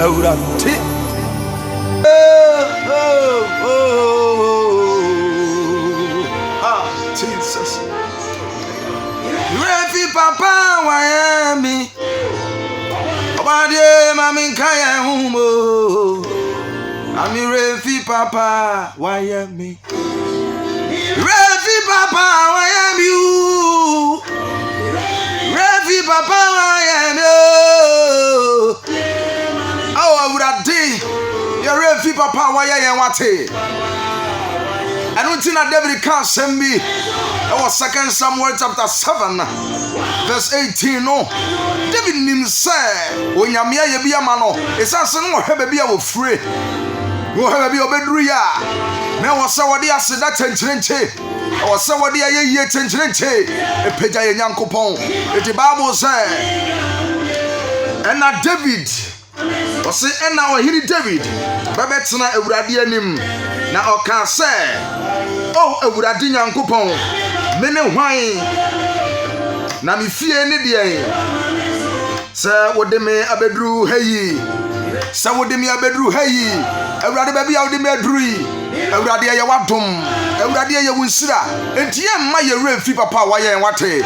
Eurante. Jesus. Refi papa Miami. Obadie mami kaya humo. Ami refi papa Miami. Refi papa Miami. Refi papa Miami. Oh, I would have day. Your refi papa Miami wate. I don't think that David can't send me. That was 2 Samuel chapter 7, verse 18. No, David himself, when you are a mano, it's a son of baby of free. You have a be obedria. Now, was somebody I said that tension, or somebody I hear tension, a peta young coupon. The Bible said, and now David was say, and now he David, Babetsna, a radianim. Now, I say. Oh, Ewurade Nyankopon mene hwan na me fie ne de se wode me abedru hayi se wode me abedru hayi Ewurade ba bia wode me adrui Ewurade ye wadom Ewurade ye wunsira enti ye mma ye refi papa wa ye wate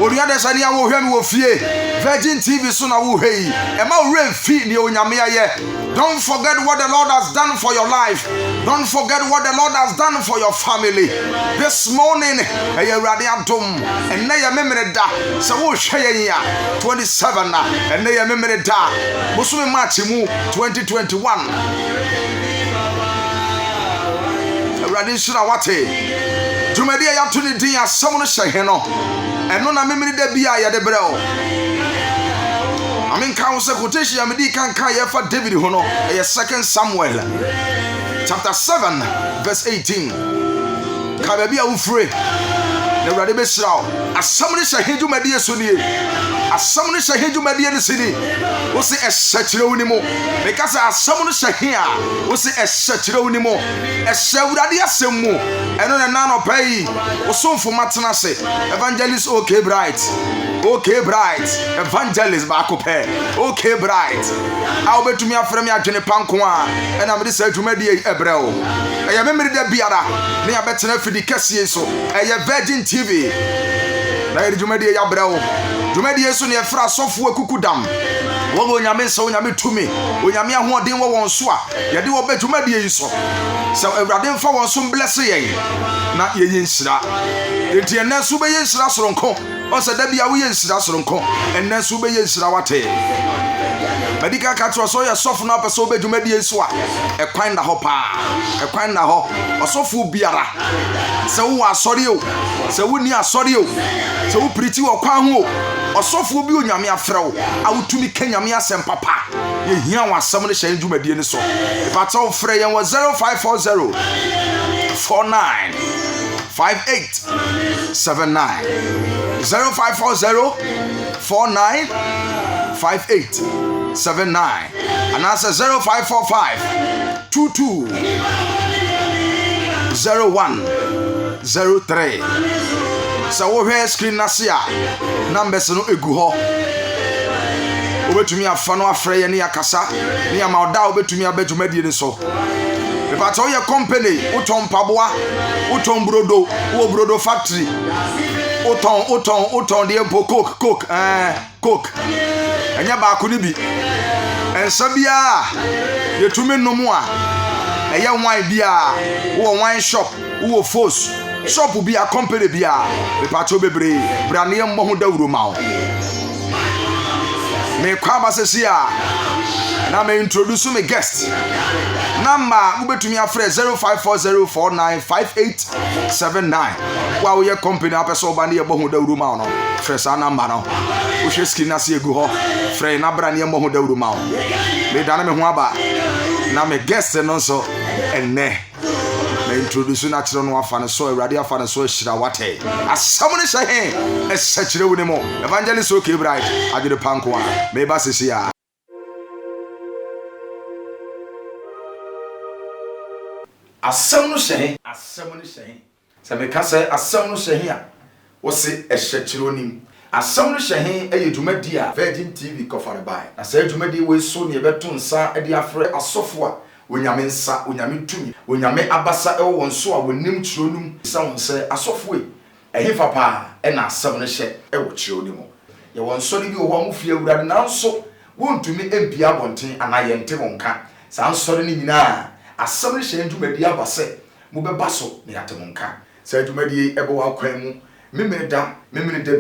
Oria de sane wo hwe me wo fie Virgin TV so na wo hei e ma refi ne onyame ye. Don't forget what the Lord has done for your life. Don't forget what the Lord has done for your family. This morning, Ewurade adom and na ye memere da se wo hwe ye 27 na and na ye memere da Muslim March mu 2021. Ewurade shira wate Jumadi ya to ni din asam no hye no eno na memere da bia ye de brɛ I mean, counsel quotation, I mean, can for David Hono, a 2 Samuel, chapter 7, verse 18. Kababia Ufre, the Radibesau, a summoner shall hit you, my dear Sunni, a summoner shall hit you, my dear city. Was it a such anymore? Because a summoner shall hear, was it a such anymore? A Sauradia Semu, and on a nano pay, was soon for Matanase, Evangelist OK Bright. Okay, bright. Evangelist Bakope. Okay, bright. I'll bet to me a friend, Jenny Pankwa, and I'm decided to mediate Ebrel. I remember the Biara, near better for the Cassieso, a Virgin TV. Lady Jumedia Yabrel. Jumedia Sonia Fra software Kukudam. What will Yamin so Yami to me? When Yamia won't do one swap, you obey to media so. So a radin for one some blessing. Not ye insra. It's your Nasuba Yensra Soronco. Osa da bia wo yensira soronko enne so be yensira wate Medical catro so ya sofu na person be dwumadi enso a ekwan na ho pa ekwan na ho osofu biara se wo asori o se wo ni asori o se wo priti wo kwan ho osofu bi onyame afrew awutumi kanyame asem papa ye hia wo asem ne hye dwumadi ni so ipata frɛ yen 0540 49 5879 0540 49 5879 and answer 0545 22 0103. So we hear screen nasia numbers no egu ho obetumi afa no afrɛ ye ne yakasa ne amawda obetumi abedwumadi ni so. If I tell your company, Uton Paboa, Uton Brodo, Brodo Factory, Uton, the Empo Coke, and Yabakunibi, and Sabia, the two men no more, a young wine beer, or wine shop, or force, shop will be a company beer, the Patobe, Branium Mohuda Rumau. May Kwabasia, and I may introduce my guest. Number ubetumi afre 0540495879. Wa we company apeso ba ne yebo dawru ma no. Fresh number no. Wo hwe screen na se egu ho. Frɛ na bra ne yebo dawru ma. Me dana me ho aba. Na me guest no so enne. Me introduce na kire no afa ne so awurade afa ne so hira wate. Asam ne hye he. Esakire wo ne mo. Evangelist OK Bright. Agide panko a. Me ba sisi a. Asam no hye se me ka se asam no hye a wo se ehye kire onim asɛm no hyɛ he dwumadi a Virgin TV kɔfare bai na sɛ dwumadi we so ne beto nsa de afrɛ asɔfo a onyame nsa onyame tumi onyame abasa ɛwɔ wɔn so a wɔnim kyerɛnum sa wɔn sɛ asɔfo ɛhe fa pa ɛna asɛm no hyɛ ɛwɔ kyerɛnum yɛ wɔn sɔre bi wɔ hɔ amufie awurade nanso wɔntumi empia abɔnten anayɛnte wɔn ka saa nsɔre ne nyinaa asɛm no hyɛ dwumadi aba sɛ mobɛba so ne yɛate wɔn ka sɛ dwumadi ɛbɛwɔ akwan mu memene da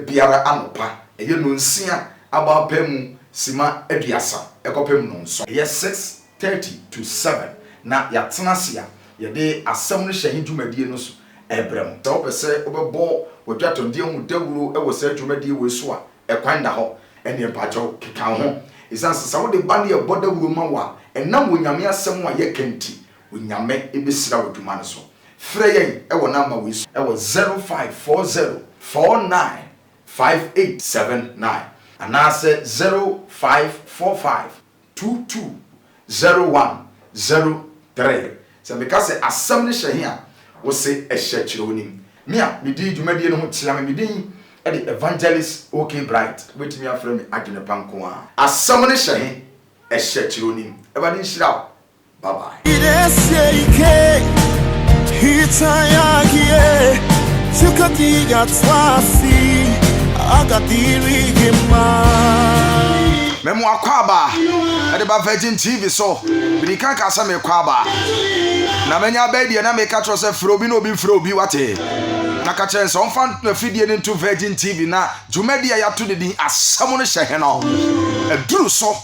biara anopa ɛyɛ no nsia aba pa mu sima aduasa ɛkɔpem no nso ɛyɛ 6:30 to 7 na yɛatena se a yɛde asɛm no hyɛ dwumadie no so ɛbrɛ mu sɛ wopɛ sɛ wobɛbɔ wadwatondeɛ mu dawuro ɛwɔ sɛ dwumadie wɔ so a ɛkwan da hɔ ɛne mpakyɛw keka ho ɛsiane sɛ sɛ wode ba ne yɛbɔ dawuro ma wɔ a ɛnam onyame asɛm a yɛka nti onyame ɛbɛsira wɔ dwuma no so frɛ yɛn ɛwɔ namba wɔ so ɛwɔ 0540 49 5879 anaasɛ 0545 22 0103 sɛ meka sɛ asɛm no hyɛ he a wo se ɛhyɛ kyerɛ wonim me a medi dwumadie no ho kyerɛ me medin ɛde evangelist OK Bright wobɛtumi afrɛ me adwene pa nko a asɛm no hyɛ he ɛhyɛ kyerɛ wonim ɛbade nhyira wo bye bye Memo akwaba ade ba Virgin TV so bi kan ka sa me kwaba na menya ba die na me ka tro se frobi no bi frobi wate na ka chen so mfa na fidie ni to Virgin TV na dwumadi ya to de din asam no hye no aduru so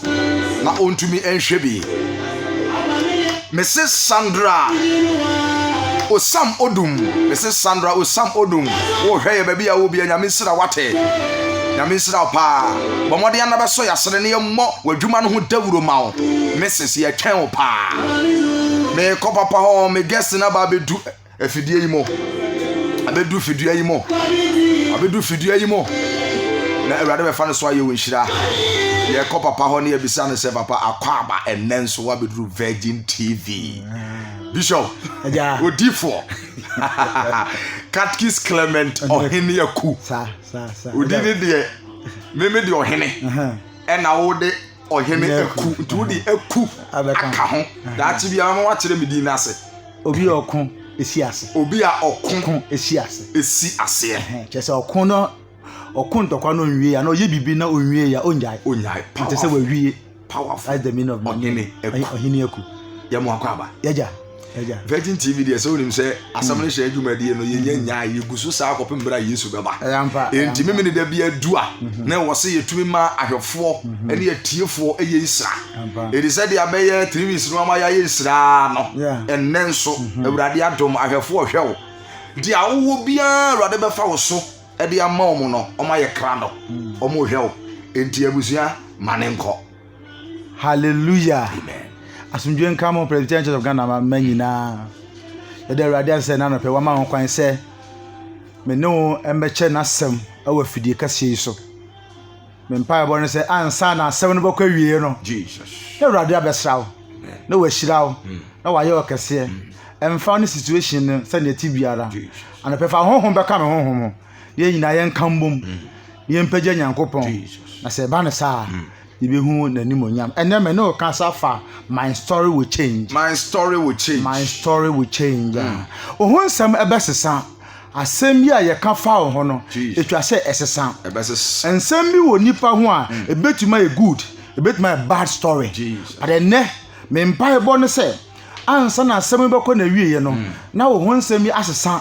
na ontumi enhwe bi Mrs Sandra Osam Odum Mrs Sandra Osam Odum wo hweye ba bia wo bia nyame sira wate nyame sira pa bomode anabe so yasere ne yemmɔ wadwuma no ho dawuro ma wo Mrs ye twɛn wo pa me ko papa ho me guest na ba bedu afidie yi mo abedu fidua yi mo abedu fidua yi mo na awurade be fa no so aye wo nhira ye ko papa ho ne yabisa no se papa akwaba enenso wa bedu Virgin TV Bishop Odifo Katkis Clement ohene yaku sa odidi de meme de ohene na wo de ohene aku nti wo de aku aka ho da ti bia ma wa kire me din ase obi okun esi ase obi a okun esi ase chese okun no okun tokwa no nwie ya na oye bibi na onwie ya onjai nti se wa wie powerful as the meaning of ohene aku ya mo akwaba yaja Virgin TV de so nim se asam no hye adwumadie no ye nya yegusu sa akopem bra Yesu beba enti meme ne da bia du a na wo se yetumi ma ahwefo ene yetiefo eye isra edi se de abeye 3 weeks no ma ya isra no ennenso awurade adom ahwefo hwewo di awo bia awurade befa wo so ede ama omo no omo ye kra no omo hwewo enti abusua manenko hallelujah amen asumdwen kamo President of Ghana ma nyina yede awurade se na no pe wa ma kwan se me no embeche na sem awa fidie kase yi so me mpa bo no se ansa na asem no bokwa wie no Jesus awurade abesrawo na wa hirawo na wa ye okese emfa no situation no se na ti biara ana pe fa honhom beka me honhom ye nyina ye nkambom ye mpagya nyankopon na se ba ne saa Ibehu na nimonyam ene me no ka safa my story will change ohun sam ebesesa asem bi a ye ka fa ho no etwa se esesa ensem bi wo nipa ho a ebetuma e good ebetuma e bad story but ene me mpa ebo no se ansa na asem be ko na wiye no na wo ho nsem bi asesa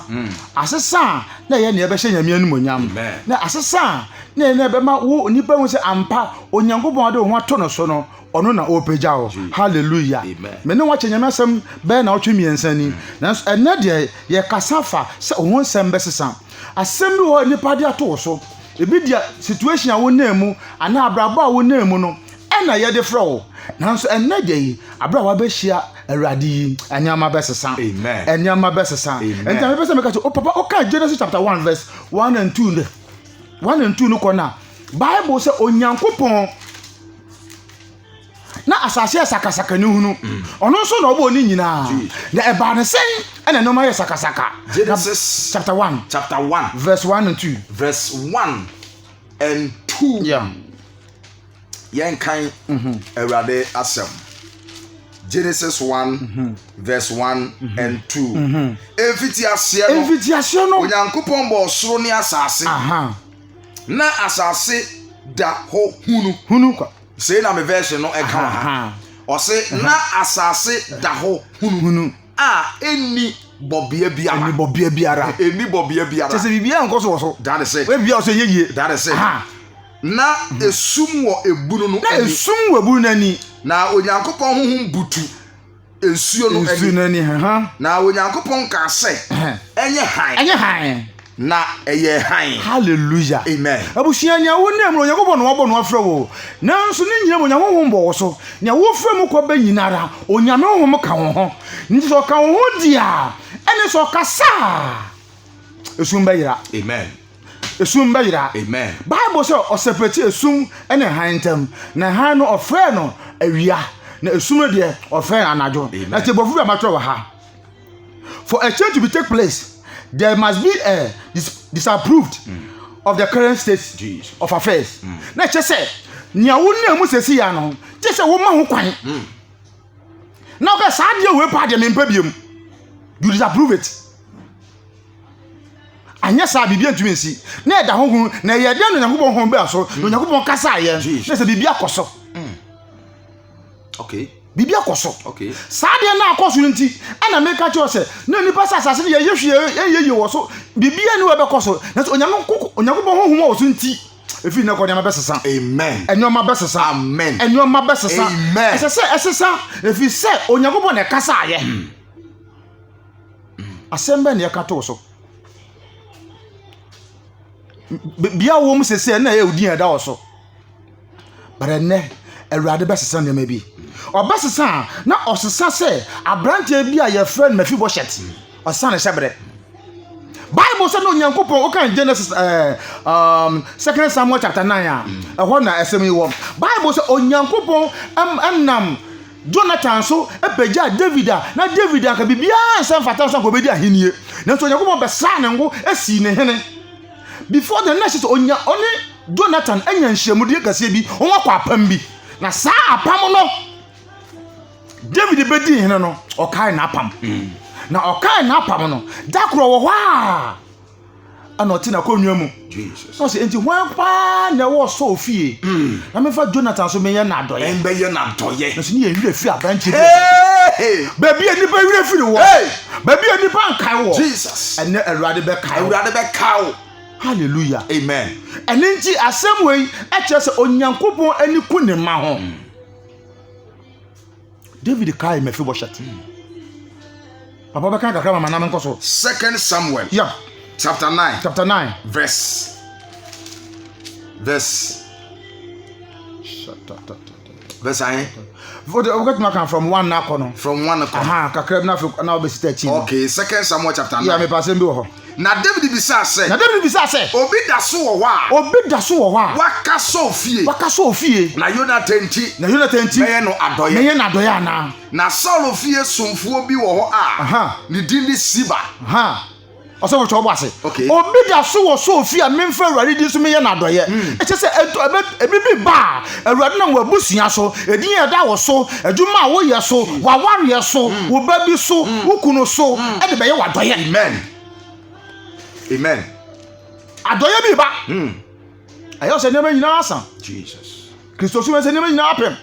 na ye ne ebehye nyame animonyam na asesa na be ma wo nipa hu se ampa onyankopon ade ho ato no so no ono na opeja o hallelujah me ne wache nyame asem be na otwe miensa ni na ene de ye kasafa se ho nsem be sesa asem bi wo nipa de ato so ebi dia situation a wo na mu ana abrabo a wo na mu no ena ye de frɛ wo nanso ene de abra wa be hia awurade anyama be sesa amen anyama be sesa enta me pese me ka o papa o ka Genesis chapter 1 verse 1 and 2 1 and 2 no kona Bible say onyankopon na asase sakasaka ni hunu ono so na obo ni nyina na eba ne sen ena no ma ye sakasaka Genesis chapter 1 verse 1 and 2 verse 1 and 2. Yeah. Yen kan Awurade asem. Genesis 1 verse 1 and 2. Emfiti ase no. Onyankopɔn bɔ ɔsoro ne asase. Na asase da ho hunu kwa. Say na me version no eka ha. Ɔse na asase da ho hunu. Eni bobia biara. Sese bibia nko so. That is it. We bia so yeye. That is it. Na esum wo ebunu no. Na esum wo ebunu nani. Na Onyankopɔn honhom butu ensuo no ani. Na Onyankopɔn ka sɛ enye han. Na eye han. Hallelujah. Amen. Abushia nya wo nem Onyankopɔn no wabɔ no afrɛ wo. Nanso ne nyina Onyankopɔn bɔ wo so. Nya wo frɛ mu kɔ ba nyinara. Onyame honhom ka wo ho. Nti so ka wo ho dia. Ene so kasa. Esum ba yira. Amen. Esum ba yira. Amen. Bible say o separate esum ene han ntam. Na han no ofrɛ no awia. Na esum no de ofrɛ anajo. Na te bofu ba matwa wa ha. For a change to be take place, there must be a disapproved of the current state of affairs. Na che say nya wo na mu sesi ya no, che say wo ma ho kwan. Na be sa de we pa de me mpa biem. You disapprove it. Anya sa bibia ntumi nsi. Na e da honhun na ye de no Nyankopɔn honhun ba so, no Nyankopɔn kasa ye. Na say bibia koso. Okay. Bibia koso. Okay. Sa de na akoso nti, ana me ka che o say, na nipa sa asase ye yehwe wo so, bibia ni we be koso. Na so Onyankopɔn honhun wo so nti, efi na ko de ma besesa. Amen. Enyoma besesa. Amen. Enyoma besesa. Amen. Esesa efi se Onyankopɔn na kasa ye. Asembe na ye ka to so. Bia wo mu sese na ye odin ada wo so. Bare ne Awurade besesa ne ma bi. Obesesa na osesa se abrante bi a ye friend Mephibosheth. Osane shebre. Bible say no Nyankopɔn o kan Genesis 2 Samuel chapter 9 a ɛhɔ na ɛsɛm yi wɔ. Bible say Onyankopɔn nam Jonathan so epagya David na David aka bibia nsɛm fata so ko bedi ahenie. Na so Onyankopɔn bɛsa ne ngo esi ne hene. Before the next oni Jonathan anya nhyiamude kase bi on akɔ apam bi. Na saa apam no David bedi hene no ɔkae na apam. Na ɔkae na apam no dakro wɔ hɔ a ana ɔte na konwa mu. Jesus. So say enti hwan pa na wɔ so ofie. Na me fa Jonathan so me ye na adoye. Embe na doye. Na so ne ye wira fi abanche. Hey! Baby enipa wira fi wo. Hey! Baby enipa nkae wo. Jesus. Ene Awurade be kae. Awurade be kae. Hallelujah. Amen. Ene nti asem wei e kire se Onyankopɔn ani ku ne ma ho. David kae Mephibosheth. Papa be kan kakra mama na menko so. 2 Samuel. Yeah. Chapter 9. Chapter 9. Verse. Verse I. We get ma kan from 1 na kono. From 1 o'clock. Kakra na obesita chi. Okay, 2 Samuel chapter 9. Yeah, me pass bi wo ho. Na David bisa say. Obi da so wo a. Waka so fie. Na Jonathan ti. Me no adoye. Ana. Na Saul fie somfuo bi wo ho a. Ni din ni Siba. Oso wo chobo ase. Okay. Obi da so fie a memfa Awurade di so me ye na adoye. E che se ebi bi ba Awurade na wo abusua so, edin ya da wo so, adwuma a wo ye so, wa ware so, wo ba bi so, wo kunu so, e de be ye wa adoye. Amen. Adoye bi ba. Ayo se nema nyina asa. Jesus. Kristo so me se nema nyina apem.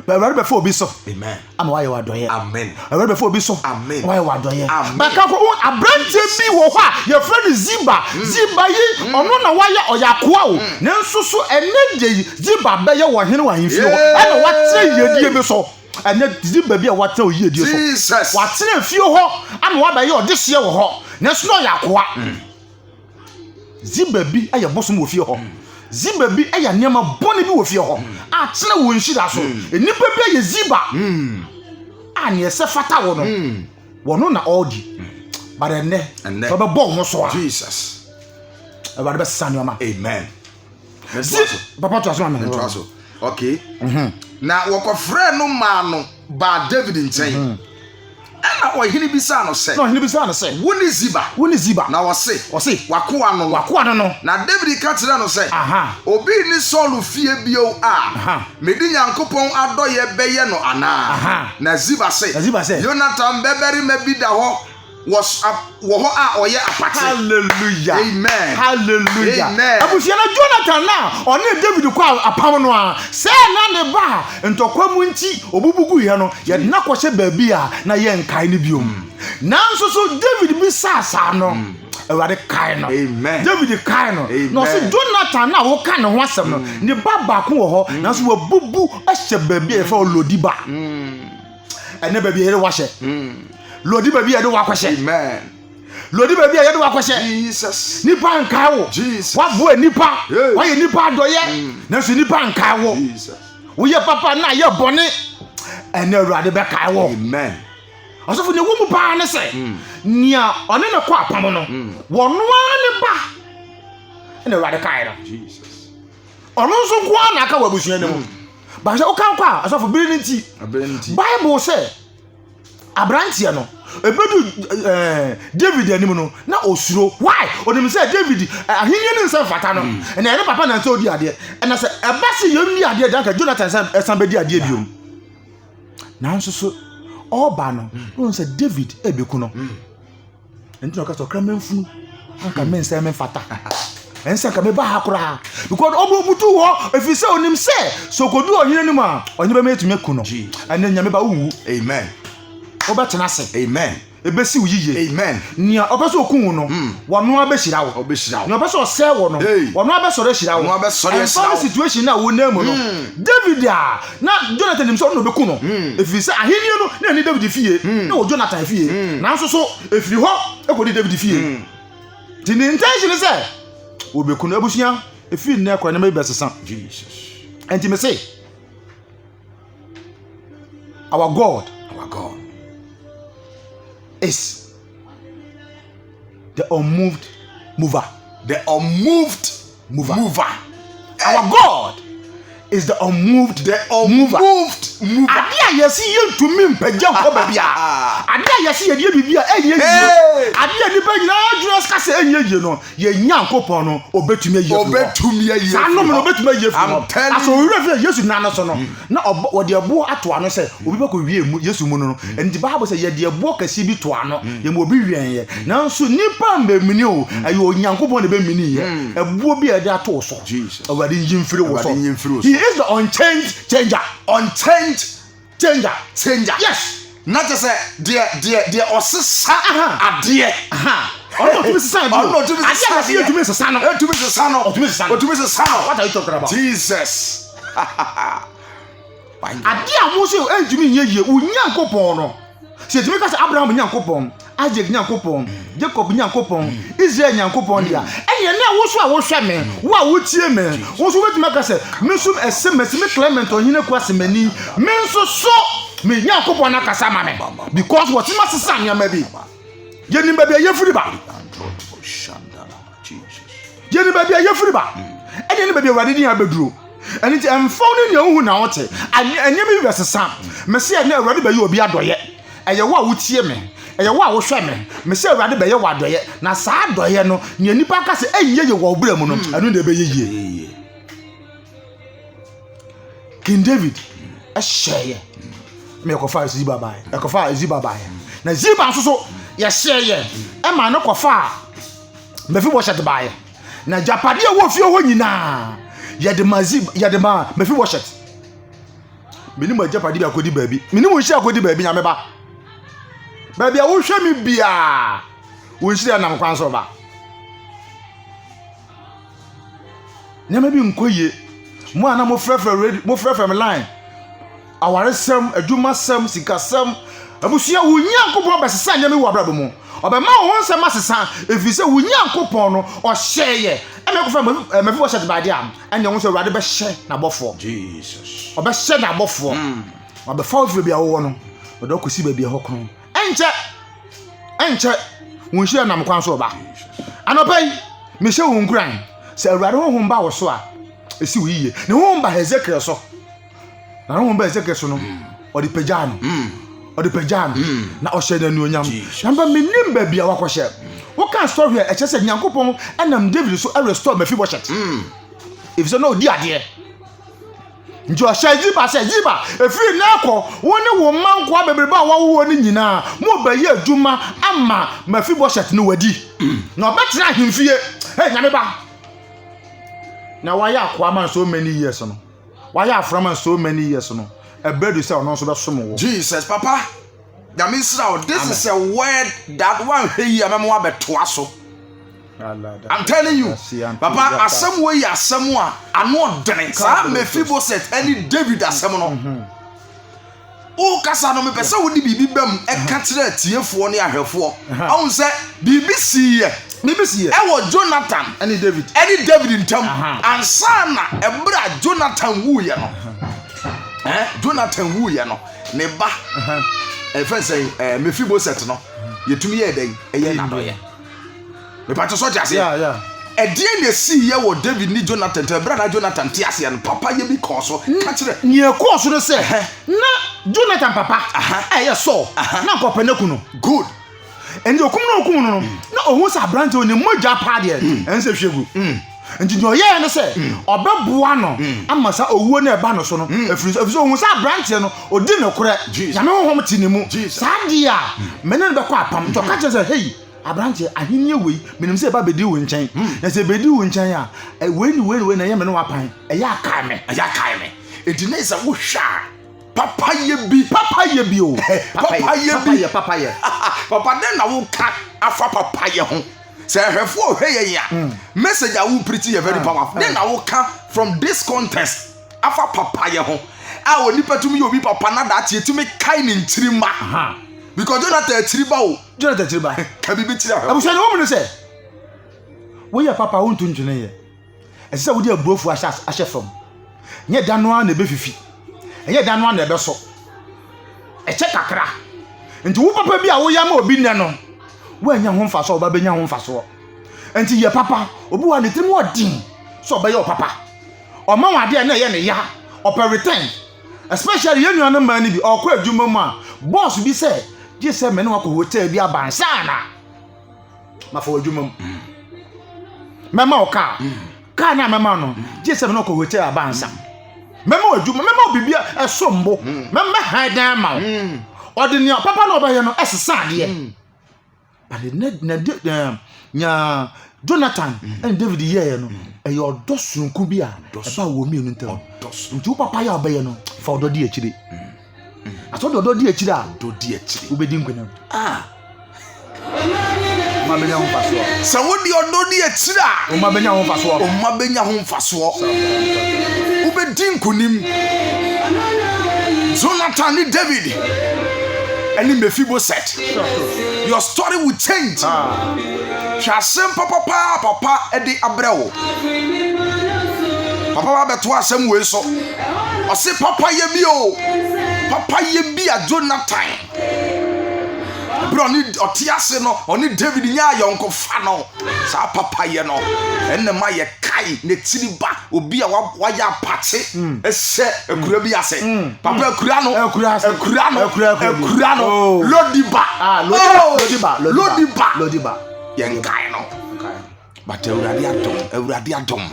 But Awurade be for obi so. Amen. Ama wa ye wa adoye. Amen. Awurade be for obi so. Amen. Wa ye wa adoye. Amen. Ba ka ko abrante bi wo ho a ye friend Ziba. Ziba yi ono na wa ye oyakoa o. Na nso so ene de Ziba be ye wo hene wa hemfie ho. E na wa tire yedie bi so. Ene Ziba bi a wa tire yedie so. Jesus. Wa tire fie ho ama wa ba ye odehye wo ho. Na nso no oyakoa. Ziba bi aye bosom wo fie ho. Ziba bi aye niam boni bi wo fie ho. A tire wo nhira so. Enipa bi aye Ziba. Ani ese fata wo no. Wono na odi. But enne so be bo ho so a. Jesus. Everybody be sanu ama. Amen. Papa to aso amen. Okay. Na wokofre no ma no ba David nchen. ɛna ɔhene bisa no sɛ no ɔhene bisa no sɛ wo ne Ziba na ɔse wakoa no na David ka kyerɛ no sɛ obi ni Saul fie bio a mede Nyankopɔn adɔyɛ bɛyɛ no anaa na Ziba sɛ Jonathan bɛbɛrima bi da hɔ wɔ hɔ a ɔyɛ apate. Hallelujah. Amen. Hallelujah. Amen. Abusia na Jonathan na ɔne David kɔ apam no a sɛ na ne ba ntɔkwa mu nti obubugu yɛ no yɛ na kɔhyɛ baabi a na yɛ nkae ne biom. Nanso so David bi sasa no Awurade kae no. Amen. David kae no. Na ɔsɛ Jonathan na woka ne ho asɛm no ne ba baako wɔ hɔ nanso wabubu ahyɛ baabi a yɛfɛ Lodiba. Ɛne baabi yɛre wahyɛ. Lodi baby ya do wakwahye. Amen. Lodi baby ya do wakwahye. Jesus. Nipa nkai wo. Jesus. Wa bo nipa. Wa ye nipa adoye. Na so nipa nkai wo. Jesus. Wo ye papa na ye bone. Ene Awurade be kai wo. Amen. Osofo ne wo mu pa ne se. Nia one ne kwa apam no. Wo no ne ba. Ene Awurade kai no. Jesus. Ono so kwa na aka wabusua ne mu. Ba se o kan kwa osofo biri ne ti. Bible say Abrantia no ebedu David anim no na osuro why onim say David ahenni ne nsa fata no na ene papa na nsa odi ade na say eba se yem ni ade danka Jonathan san bedi ade biom nanso so oba no no say David ebeku no enti no ka so kramanfunu anka men say men fata ensa ka me ba hakura because obubutu wo efise onim say sokodu ohine nim a onye be metumi eku no ene nyame ba wu. Amen. Obetena se. Amen. Ebesi uyiye. Amen. Nia obeso okun no. Wono abeshira wo. Nia obeso ose wo no. Wono abesore shira wo. Wono abesore shira wo. Situation na wo na mu no. David a na Jonathan nim so no beku no. Efi se ahini no na ni David fie. Na wo Jonathan fie. Na so so efiri ho ekodi David fie. The intention is say wo beku no abusia efi na kwa na me besesa. Jesus. And me say our God is the unmoved mover. The unmoved mover. Our God is the unmoved mover. Adia yesi yentumi mpagya ko babia. Adia yesi yedie bibia enye yie. Adia ni bagina adros kase enye yie no. Ye Nyankopon no obetumi yie. Obetumi yie. Sanu me obetumi yie. I'm telling you. Aso wi fe Yesu nana so no. Na wode ebo ato ano se obi bako wie mu Yesu mu no. Enti Bible say ye de ebo kase bi to ano. Ye mo obi wian ye. Nanso nipa mbemini o ayo Nyankopon ne bemini ye. Ebo bi e de ato so. Jesus. Awade yimfiri wo so. He is the unchanged changer. Unchanged changer. Yes. Not just the osisa adie. Ono to Mrs. Sano. Ono to Mrs. Sano. To Mrs. Sano. To Mrs. Sano. To Mrs. Sano. What are you talking about? Jesus. Adie amoso entumi nyeye Nyankopon no. Se etumi ka se Abraham Nyankopon, Isaac Nyankopon, Jacob Nyankopon, Israel Nyankopon dia. Ene na wo so a wo hwe me, wo a wo tie me. Wo so betumi ka se mesum SMS me Clement ohine kwase mani. Me nso so me Nyankopon na kasa ma me. Because what ma sesa nyama bi. Ye ni ba bi ayefuri ba. Ye ni ba bi ayefuri ba. Ene ni ba bi Awurade din abeduro. Eni ti emfon ni ohu na wote. Anya bi besesa. Me se na Awurade ba yi obi adoye. Eye wo a wo tie me. Eye wo a wo hwe me. Me se Awurade ba ye wo adoye. Na saa adoye no, nya nipa ka se enye ye wo obra mu no. Anu de be ye. King David a share. Me kofa Ziba bai. E kofa Ziba bai. Na Ziba so ye share ye. E ma no kofa. Mephibosheth bai. Na japade a wo fie ho nyina. Yadema Mephibosheth. Minimu japade bi akodi baabi. Minimu hye akodi baabi nya meba. Baabi a wo hwe mi bia. Wo hye na mkwan so ba. Nyama bi nkoye. Mo ana mo frefre me line. Awaresem, adwumasem, sikasem. Abusia wo Nyankopon besesa nyame wo abrabo mu. Obema wo nsem asesa efise wo Nyankopon no o hyeye. Eme ko fa Mephibosheth baade am. Ene wo so Awurade be hye na bofo. Jesus. Obe hye na bofo. Obe fa ofre bia wo no. Odo akosi ba bia hokron. Enche wo hye na mkwan so ba. Anopai me hye wo nkuran. Se Awurade ho ba wo so a esi wo yiye. Ne ho ba Hezekiel so. Na ho ba Hezekiel so no. Odi pagya no. ɔde pagya na ɔhyɛ no anuonyam namba menim baabi a wakɔhyɛ woka story a ɛkyɛ sɛ nyankopɔn ɛnam David so restore Mephibosheth ɛfisɛ na ɔdi adeɛ nti ɔhyɛ Ziba sɛ Ziba ɛfiri na ɛkɔ wo ne wo mma nkoa bebrebe a wɔwowɔ no nyinaa mo bɛyɛ adwuma ama Mephibosheth no wadi na ɔbɛtena ahemfie nyame ba na wayɛ akoa man so many years no wayɛ afra man so many years no ɛbɛdu sɛ ɔno nso bɛsom wo Jesus papa that means now this is a word that one hey amemo abetoa so I'm telling you papa asem we asem a ano dene sa Mephibosheth any David asem no o kasa no me pese wo di bibi bam e ka kire tiefo ne ahwefo ahun se BBC e wo Jonathan any David ntam ansa na ebra Jonathan wu ye no Jonathan wu ye no ne ba friend say Mephibosheth no yetumi ye den eye na do ye me pa to so jase edie na si ye wo David ni Jonathan te bra na Jonathan ti ase no papa ye bi ko so ka kire ni e ko so no se na Jonathan papa eye so na kopa na kunu good endi okum no na ohun sa branch oni moja pa de ense hwegu nti no ye no se obeboa no amasa owuo na eba no so no afiri ohun sa branch no odi ne kore nyame honhom ti ne mu sadia menen be kwa apam to ka che se hey abranche ahenie wei menim se ba bedi wo nchen na se bedi wo nchen a wei na ye me no wapan eya kai me enti na isa wo hwa papa ye bi o papa ye papa den na wo ka afa papa ye ho se hwefo ohwe ye ya message a wo preach ye very powerful den na wo ka from this context afa papa ye ho a oni patumi obi papa na da tie tumi kai ni ntirima because Jonathan tiriba ka bibi tira abuso ne wo mu se wo ye papa wo ntuntune ye ese wo di abuofu ahye from nye danoa na be fifi enye danoa na ebe so eche kakra nti wo papa bi a wo ya ma obi nne no wo anya ho mfa so oba benya ho mfa so nti ye papa obi wa ne trim odin so oba ye o papa o ma wa de na ye ne ya operate especially ye nuanu man ni bi okọ adwuma mu a boss bi say je say me ne wakọ hotel bi abansa na ma fa adwuma mu mema o ka na mema no je say me ne wakọ hotel abansa mema adwuma mema obibia esombo mema hadan ma odini papa na obaye no esesa de but nya Jonathan and David ye no e yo dosunku bi a eba wo mi enu ntam nti papa ya obaye no fa ododi akire aso ododi akire a dodi akire ubedi nkwenam ma benya ho faso sa wodi ododi akire a o ma benya ho faso ubedi nkunim Jonathan and David and Mephibosheth your story will change Chasem papa edi abreo papa ba beto asem we so o se papa ye bi o papa ye bi a Jonathan bro ni otiase no oni David nya yonko fa no sa papa ye no enne ma ye kai ne tiriba obi a wa ya pate ese ekura bi ase papa ekura no lodiba yen kai no but Euradi adom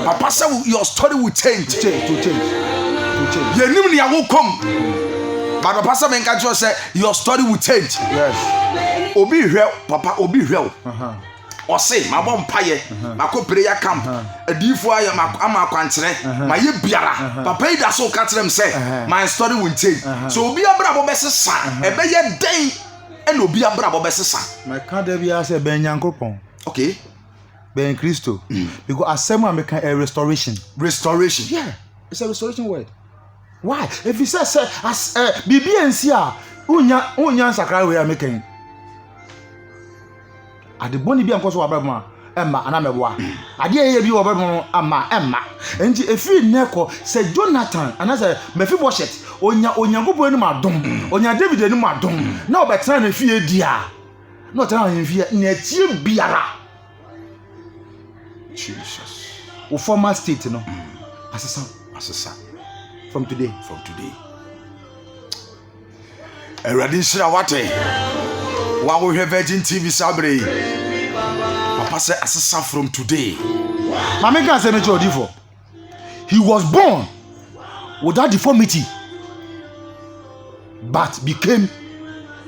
papa say your story will change ye nim ne yawo kom but papa say men ka jo say your story will change yes obi hwe papa obi hwe o say mabọ mpaye mako prayer camp adifo aye ama akwankyere ma ye biara papa ida so ka kyerem say my story will change so obi abrabo besesa ebe ye den and obi abrabo besesa my can there be as a ben yankopon okay ben Christo because asem American a restoration yeah it's a restoration word why if you say as BBNC unya sakra we American ade boni bi ankoso wababma emma ana meboa ade eye bi wababma ama emma enti efi neko se Jonathan ana se Mephibosheth onyankopon ni madom onya David ni madom na obetena na fi edia na otena na fi na tie biara Jesus o former state no asesa from today Awurade nhyira wate. Wa wo hwɛ Virgin TV sabre. Papa say asesa from today. Mama can say me for. He was born without deformity, but became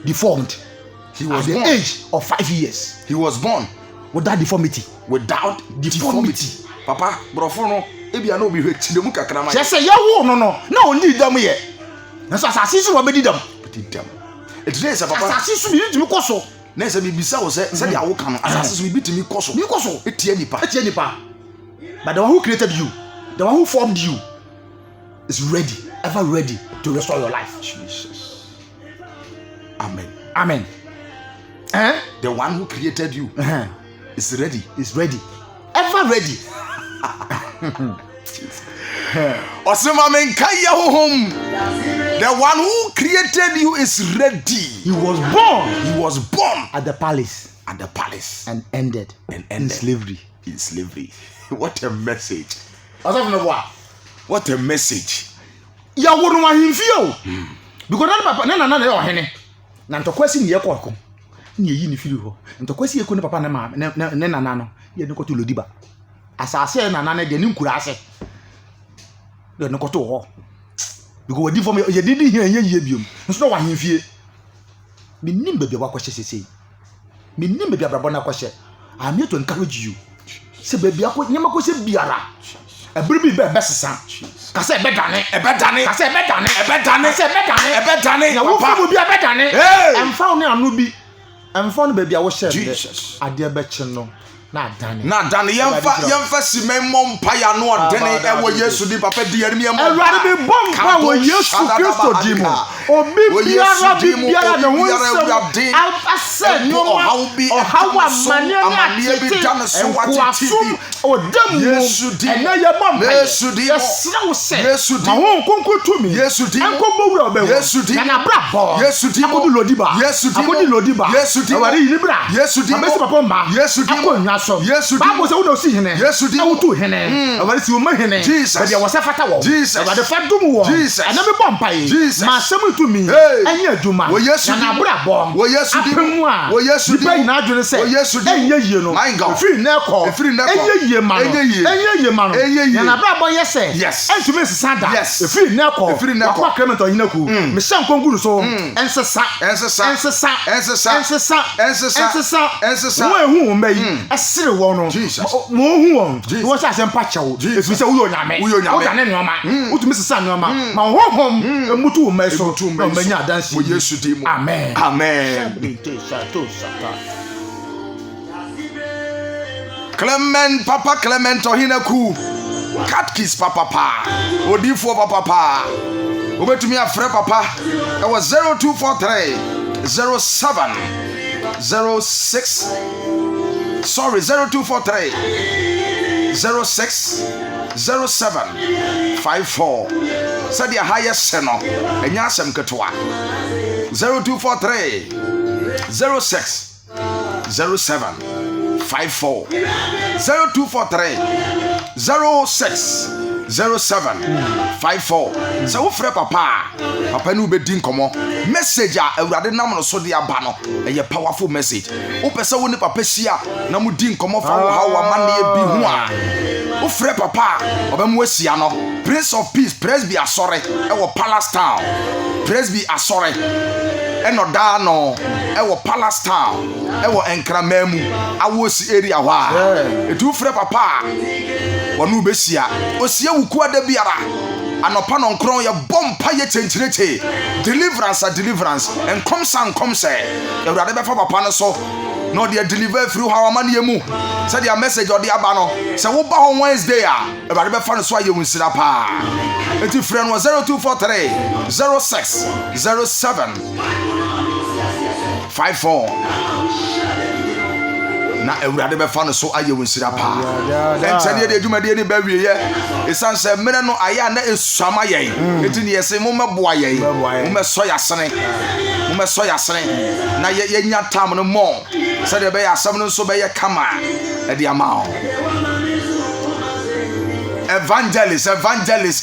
deformed. He was at the born. age of 5 years. He was born without deformity. Without deformity. Papa, brofo no, ebia no bi hwe chidemu kakra ma. Say yawo no na oni dam ye. Na so asase so obedi dam. Today say papa. Asase so bi timi koso. Na say bibisa wo say dia wo kan asase so bi timi koso. Bi koso. Etie nipa. But the one who created you, the one who formed you, is ready, ever ready to restore your life. Jesus. Amen. Amen. The one who created you is ready. Is ready. Ever ready. Osema menkaya home. The one who created you is ready. He was born. He was born at the palace. At the palace. And ended in slavery. In slavery. What a message. What a message. Ya wonu ma himfio. Because na papa na yo hene. Na ntokwasi ni yekọ ni yi ni firi ho. Ntokwasi yekọ ni papa na ma ne nana no. Ye ni koto lodiba. Asase na nana de ni nkura ase. De ni koto ho. Because we di form ye didi hia ye biom. Nso wa himfie. Me nim bebe wa kwahye sesei. Me nim bebe abrabo na kwahye. I'm here to encourage you. Se bebe akọ nyama ko se biara. Ebiri bi be sesa. Kase ebedane. Na wo fa bi ebedane. Emfa no anu bi. Emfa no baabi a wo hye. Jesus. Ade be kye no. Na dane. Yemfa simen mompa ya no odene e wo Yesu di papa di anim yem. Ewurade bi bompa wo Yesu Kristo di mo. Obi biara ne ho nsem. Alpase no ohawa mane na bi dane so wati TV. Odam Yesu di. Ena ye bompa. Yesu di. Yesra wo se. Yesu di. Ma ho nkonko tumi. Yesu di. Enko bowura obewo. Yesu di. Na bra bo. Yesu di. Akodi lodiba. Yesu di. Akodi lodiba. Yesu di. Ewari yini bra. Yesu di. Abesi papa mba. Yesu di. Yesu di. Bible say we don't see hene. Yesu di. Awutu hene. Ewari si wo ma hene. Jesus. But there was a fata wo. Jesus. Ewari fa dum wo. Jesus. Ana be bompa yi. Jesus. Ma asem tumi. Anya adwuma. Wo Yesu di. Na bra bo. Wo Yesu di. Apemu a. Wo Yesu di. Ipa ina adwene se. Wo Yesu di. Enye yie no. My God. Efiri na ekọ. Enye yie ma no. Enye yie ma no. Na bra bo yese. Yes. Entumi sesa da. Yes. Efiri na ekọ. Efiri na ekọ. Akwa Clement Ohinaku. Me sha nkonguru so. Ensesa. Wo ehu wo mai. Esere wo no. Mo hu wo. Wo sha asem pa chewo. Efiri se wo yo nyame. Wo da ne nyoma. Utumi sesa nyoma. Ma honhom emutu wo mai so. Na manya adansi. Wo Yesu di mo. Amen. Clement Ohinaku. Catkis papa. Odifo papa. Obetumi afre papa. It was 0243 07 06. Sorry, 0243 06 07 54. Said the highest seno. Enya asem ketwa. 0243 06 07 54. 0243 06 07 54. So wo frɛ papa no be din komo message a awurade nam no so de aba no eye powerful message. Wo pese wo ni papa sia na mu din komo fa wo ha wa mane bi hu a wo frɛ papa obemu asia no Prince of Peace Presby Asore e wo Palace Town. Presby Asore eno da no e wo Palace Town e wo Enkramamu awosi area wa etu frɛ papa wonu besia osia wuku ada biara anopa no nkron ye bompa ye chenchirete deliverance enkom say ewurade be fa papa no so no dey deliver through how man ye mu say their message or the aba no say wo ba on Wednesday a ewurade be fa no so aye wunsira pa enti friend 0243 06 07 54 na ewurade be fa no so aye wunsira pa entene de adwumade ni ba wiye esan se mere no aya na esuama yen enti ne yese mo meboa yen mo meso yasene na ye nya tam no mo se de be yasam no so be ye kama e de ama evangelist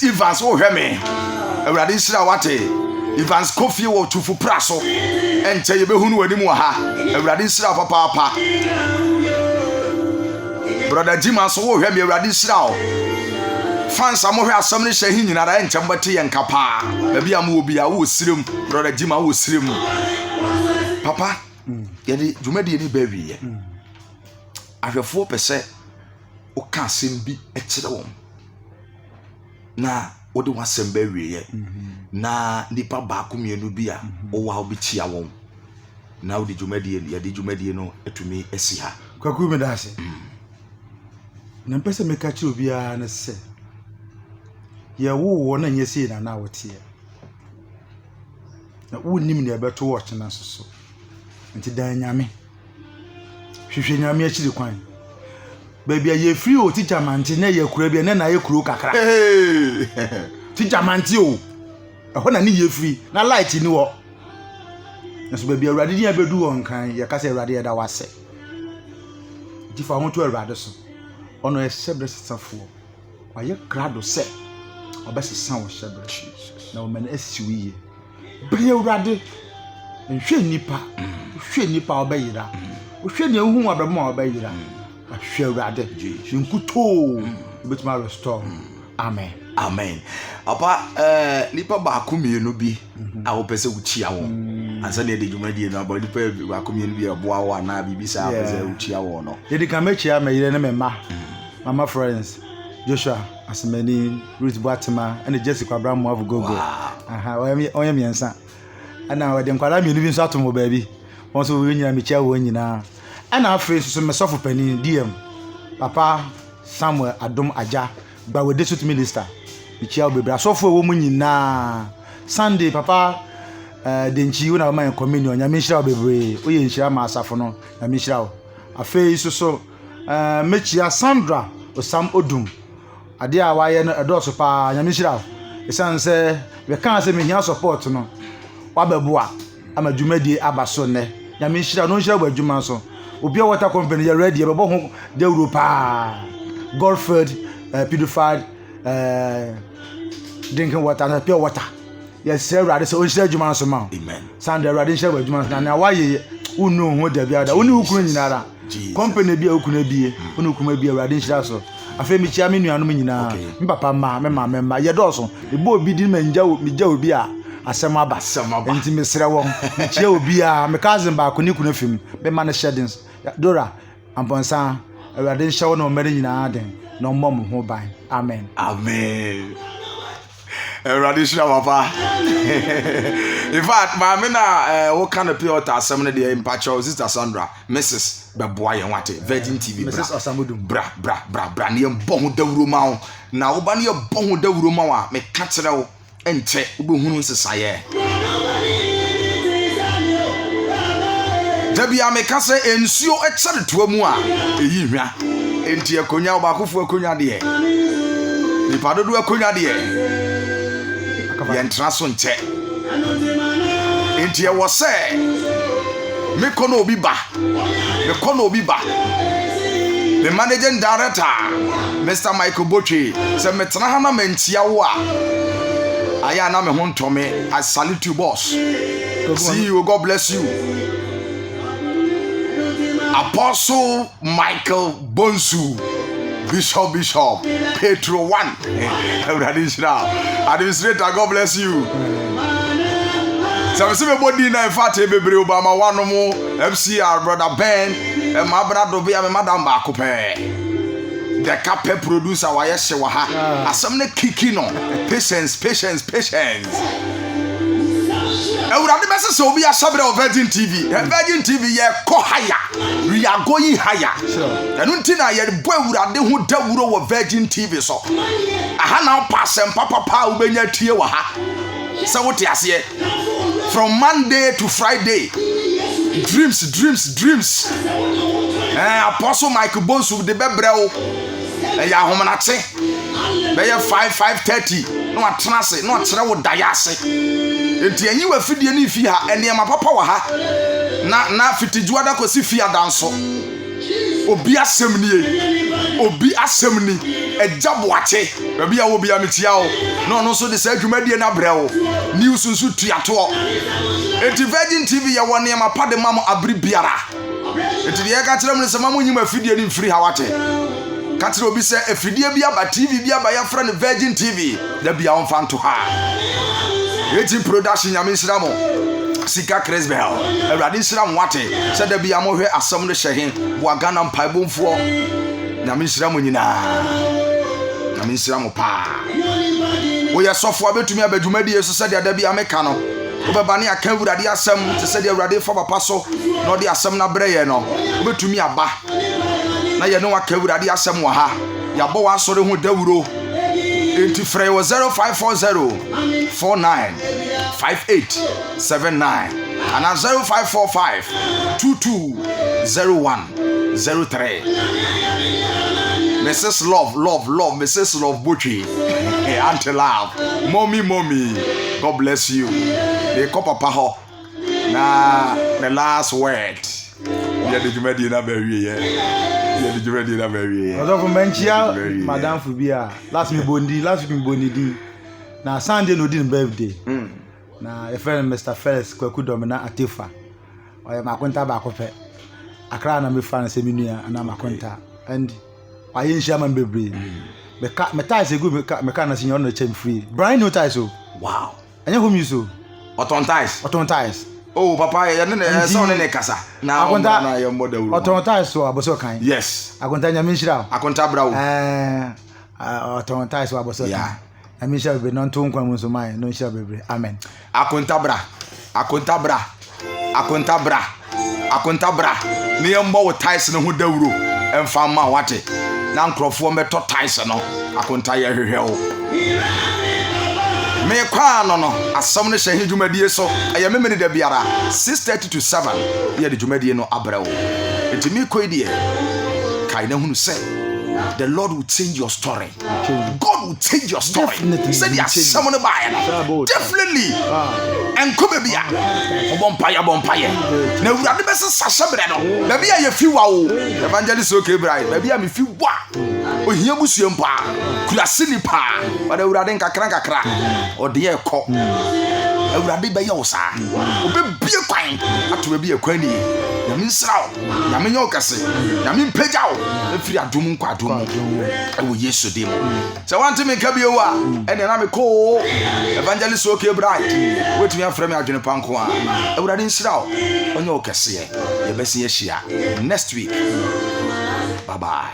Evans wo hwe me ewurade sira wate Evans Kofi wo tufu praso enche ye behunu wani mu ha Awurade nsira papa brother Jima so wo hwe me Awurade nsira o fans amohwe asam ne hye hi nyina da enche mbate ye nkapa ba bia mo obi a wo sirem brother Jima wo sirem papa ye di dwumadi ni ba wiye ahwefo pese o ka asem bi ekire won na wode wasem ba wiye na nipa baako mienu bi a o wa obi tia won na wode dwumadi no etumi esi ha kwaku me da ase na mpese me ka chi obi a na se ye wo na nyesi na wote na wonim ne beto wo chena soso nti dan nyame hwehwe nyame akiri kwan baby ye free o teacher manti na ye kura bi na ye kuro kakra teacher manti o ho na ni ye free na light ni wo na so baby Awurade dia bedu won kan ye ka se Awurade ya da wase di fa ho to Awurade so ono ye shebre sesafo wa ye krado se obesesa wo shebre na o men asiwiye bre Awurade nhwe nipa obeyira ohwe ne hu abram obeyira ahwe Awurade nkuto betuma restore amen apa nipa baako mienu bi a wo pese wuchia wo ansa ne de dwumadi no aba nipa baako mienu bi eboa wo na bibisa pese wuchia wo no ye de kan mechia meyire ne mema mama friends Joshua Asemani Ruth Boatema and Jessica Abraham of Gogo onye miensa ana we de nkwara mienu bi nso atomo baabi won so we nyina mechia wo nyina ana afre so mesofo pani DM Papa Samuel Adom Aja gba we desut minister mechia wo bebra sofo wo mu nyina Sunday Papa denchi wo na ma communion nya mechia wo bebre oye nchira ma asafo no nya mechia wo afei so mechia Sandra Osam Odum ade a waye no edoso pa nya mechia wo esan se we kan se mehia support no wabeboa amadwumadi abaso ne nya mechia no nchira wo adwuma so obi a water company ya ready ebe bo ho de Europa Goldfield purified drinking water and pure water yes sir Awurade so onhira adwuma so ma amen Sunday Awurade nhyira adwuma na waye unu ho da bia da unu ukuru nyinara company bia ukuru bie unu ukuru bia Awurade nhyira so afa mi chia me nuanom nyina me papa ma me ma ye doso ebo obi di manja obi a asem aba enti mesre wo chia obi a me cousin ba ko ni kuna fim be man sheddings Dora amponsa Awurade nhyira wo na omere nyina den na ommom ho ban amen Awurade nhyira papa in fact ma me na wo kan pure water asem ne de impacho sister Sandra Mrs. Beboa ye wate Virgin TV Mrs. Osamodum bra ne yembo ho dawuro ma wo na wo ba ne yembo ho dawuro ma wa me ka kire wo ente wo be hunu nsesaye Dabia me ka se ensuo ekere to mu a eyi hwa enti akonya obakofo akonya de ni padodo akonya de ye ntra so nche enti e wo se me kono obi ba the managing director Mr. Michael Botwe se me tena ha na mantia wo a aya na me ho ntome I salute you boss see you God bless you Apostle Michael Bonsu Bishop Petro 1 Administrator God bless you so me body na infate bebre Obama one mo FCR brother Ben e ma brado bia me madam ba ko pe the cape producer wa ye hye wa ha asem na kiki no patience Awurade message so be a sabre of Virgin TV ye ko higher we are going higher enu ntina ye bo Awurade ho dawuro wo Virgin TV so aha na pasem papa ubenya tie wa ha se wote ase from Monday to Friday dreams Apostle Michael Bonsu de bebreo ya homanate be ye 5:30 no atrase no akyere wo dayase enti anyi wa fidie ni fi ha ene ma papa wa ha na fitijuada ko si fi adanso obi asem nie obi asɛm ni ɛgya boakye baabi a wo bia metia wo na ɔno nso de saa dwumadie no abrɛ wo news nso tuatoɔ enti Virgin TV yɛ wɔ nneɛma pa de ma mo abere biara enti deɛ ɛka kyerɛ mu ne sɛ ma mo nyim afidie no mfiri ha wate ka kyerɛ obi sɛ afidie bi aba TV bi aba yɛfrɛ no Virgin TV da bia wo mfa nto ha eti production nyame nhyira mo Sika Cresbel awurade nhyira mo wate sɛ da bia mo hwɛ asɛm no hyɛ he boa Ghana mpaebomfoɔ nyame nhyira mo nyinaa nyame nhyira mo paa woyɛ sɔfo abɛtumi abadwumadie so sɛ da bia meka no wobɛba ne aka awurade asɛm te sɛ deɛ awurade fa papa so na ɔde asɛm no abrɛ yɛ no wobɛtumi aba na yɛne waka awurade asɛm wɔ ha yɛabɔ wɔ asɔre ho dawuro enti frɛ wɔ 0540 49 5879 ana 0545 2201 03 Mrs. Love Mrs. Love Butchie Auntie Love Mommy God bless you the papa ho na the last word yeah the jumedi na bewie yeah the jumedi na bewie ozo ko menchia madam Fubia last week me bondi di na Sunday no din birthday na a friend Mr. Felix Kwaku Domina Atifa oya makonta ba ko pe akra na me fan se menua na makonta and ayin shaman bebre me ties egu me na senior no chem free Brian no ties o wow anya home use o oton ties oh papa ya ne so ne kasa na akonta na ye moda wuro oton ties so aboso kan yes akonta nya me nhira akonta bra wo oton ties so aboso kan nya nhira be no nto nkwa mu so mai no nhira bebre amen akonta bra ne ye mbo wo ties ne ho dawuro emfa ma wate na nkrofo meto ties no akonta ye hwehwe wo me kwa no asam ne hye dwumadie so aye memene da biara 6:30 to 7 ye de dwumadie no abrɛ wo enti me koidie kai na hunu sɛ the Lord will change your story. God will change your story. Said ya someone buy definitely. And come bia. Bompaye. Na urade be sasa bre no. Na bia ye fi wa o. Evangelist okay brai. Na bia me fi wa. Ohia busuem pa. Kulase ni pa. Ba da urade nkakra. Ode ye kɔ. Urade be ye wo sa. Obe bie kwan. Ato bia kwan ni. Na me nsraw. Na me nyo kase. Na me mpagyaw. Efiri adom nkwadom. Ewo Yesu dim. So want me ka bia wa. Ene na me ko. Evangelist okay bright. Wetumi afrɛ me adwene panko a. Urade nsraw. Onye okase ye. Ye besi ye hia next week. Bye bye.